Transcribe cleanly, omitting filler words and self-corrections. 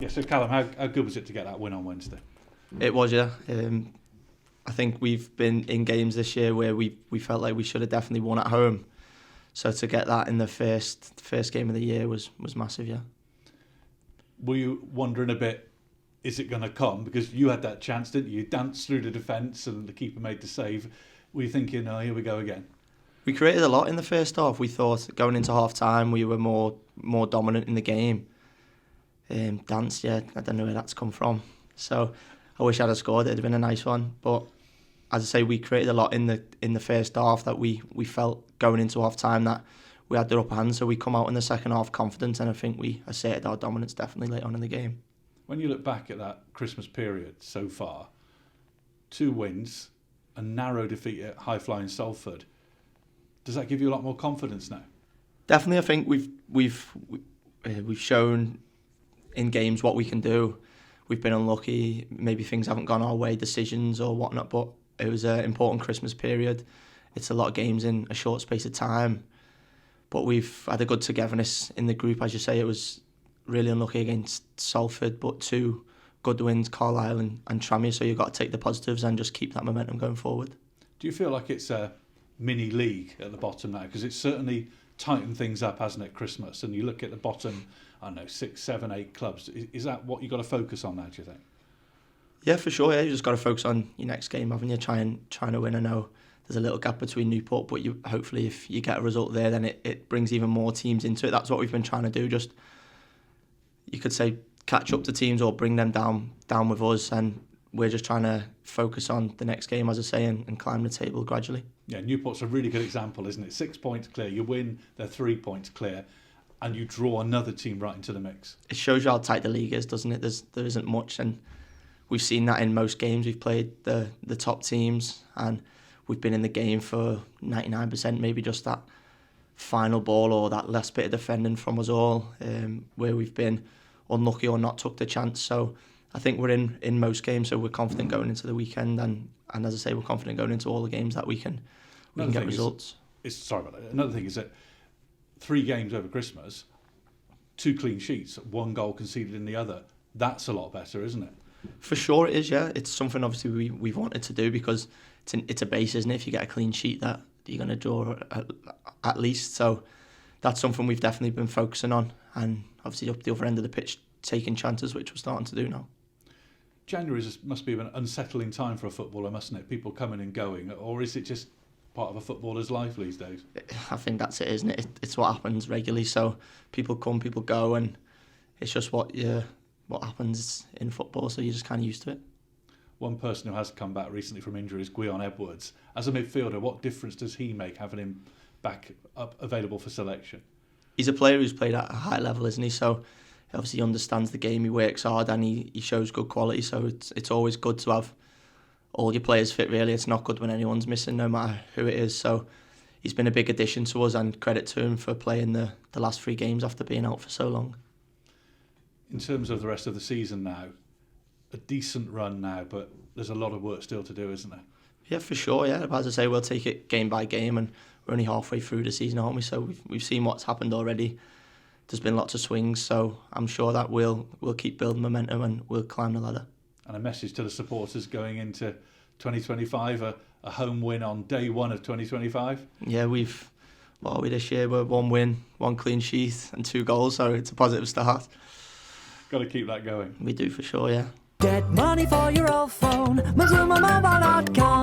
Yeah, so Callum, how good was it to get that win on Wednesday? It was, yeah. I think we've been in games this year where we felt like we should have definitely won at home. So to get that in the first game of the year was massive, yeah. Were you wondering a bit, is it going to come? Because you had that chance, didn't you? You danced through the defence and the keeper made the save. Were you thinking, oh, here we go again? We created a lot in the first half. We thought going into half-time we were more dominant in the game. Danced, yeah, I don't know where that's come from. So I wish I'd have scored. It'd have been a nice one. But as I say, we created a lot in the first half that we felt going into half-time that we had the upper hand. So we come out in the second half confident, and I think we asserted our dominance definitely late on in the game. When you look back at that Christmas period so far, 2 wins, a narrow defeat at high-flying Salford, does that give you a lot more confidence now? Definitely, I think we've shown in games what we can do. We've been unlucky, maybe things haven't gone our way, decisions or whatnot, but it was an important Christmas period. It's a lot of games in a short space of time, but we've had a good togetherness in the group. As you say, it was really unlucky against Salford, but 2 good wins, Carlisle and Tranmere, so you've got to take the positives and just keep that momentum going forward. Do you feel like it's a mini league at the bottom now? Because it's certainly tightened things up, hasn't it, Christmas? And you look at the bottom, I don't know, 6, 7, 8 clubs. Is that what you've got to focus on now, do you think? Yeah, for sure. Yeah, you just got to focus on your next game, haven't you? Trying to win. I know there's a little gap between Newport, but hopefully if you get a result there, then it brings even more teams into it. That's what we've been trying to do. Just, you could say, catch up to teams or bring them down with us, and we're just trying to focus on the next game, as I say, and climb the table gradually. Yeah, Newport's a really good example, isn't it? 6 points clear, you win, they're 3 points clear, and you draw another team right into the mix. It shows you how tight the league is, doesn't it? There isn't much, and we've seen that in most games. We've played the top teams, and we've been in the game for 99%, maybe just that final ball or that last bit of defending from us all, where we've been unlucky or not took the chance. So I think we're in most games, so we're confident going into the weekend, and as I say, we're confident going into all the games that we can get results. Sorry about that. Another thing is that 3 games over Christmas, 2 clean sheets, 1 goal conceded in the other. That's a lot better, isn't it? For sure it is, yeah. It's something obviously we've wanted to do because it's a base, isn't it? If you get a clean sheet, that you're going to draw at least. So that's something we've definitely been focusing on, and obviously up the other end of the pitch, taking chances, which we're starting to do now. January must be an unsettling time for a footballer, mustn't it? People coming and going, or is it just part of a footballer's life these days? I think that's it, isn't it? It's what happens regularly. So people come, people go, and it's just what happens in football. So you're just kind of used to it. One person who has come back recently from injury is Gwion Edwards. As a midfielder, what difference does he make having him back up available for selection? He's a player who's played at a high level, isn't he? So obviously he understands the game, he works hard, and he shows good quality. So it's always good to have all your players fit, really. It's not good when anyone's missing, no matter who it is. So he's been a big addition to us, and credit to him for playing the last 3 games after being out for so long. In terms of the rest of the season now, a decent run now, but there's a lot of work still to do, isn't there? Yeah, for sure, yeah. As I say, we'll take it game by game, and we're only halfway through the season, aren't we? So we've seen what's happened already. There's been lots of swings, so I'm sure that we'll keep building momentum and we'll climb the ladder. And a message to the supporters going into 2025, a home win on day 1 of 2025? Yeah, what are we this year? We're 1 win, 1 clean sheet and 2 goals, so it's a positive start. Got to keep that going. We do for sure, yeah. Get money for your old phone, MazumaMobile.com.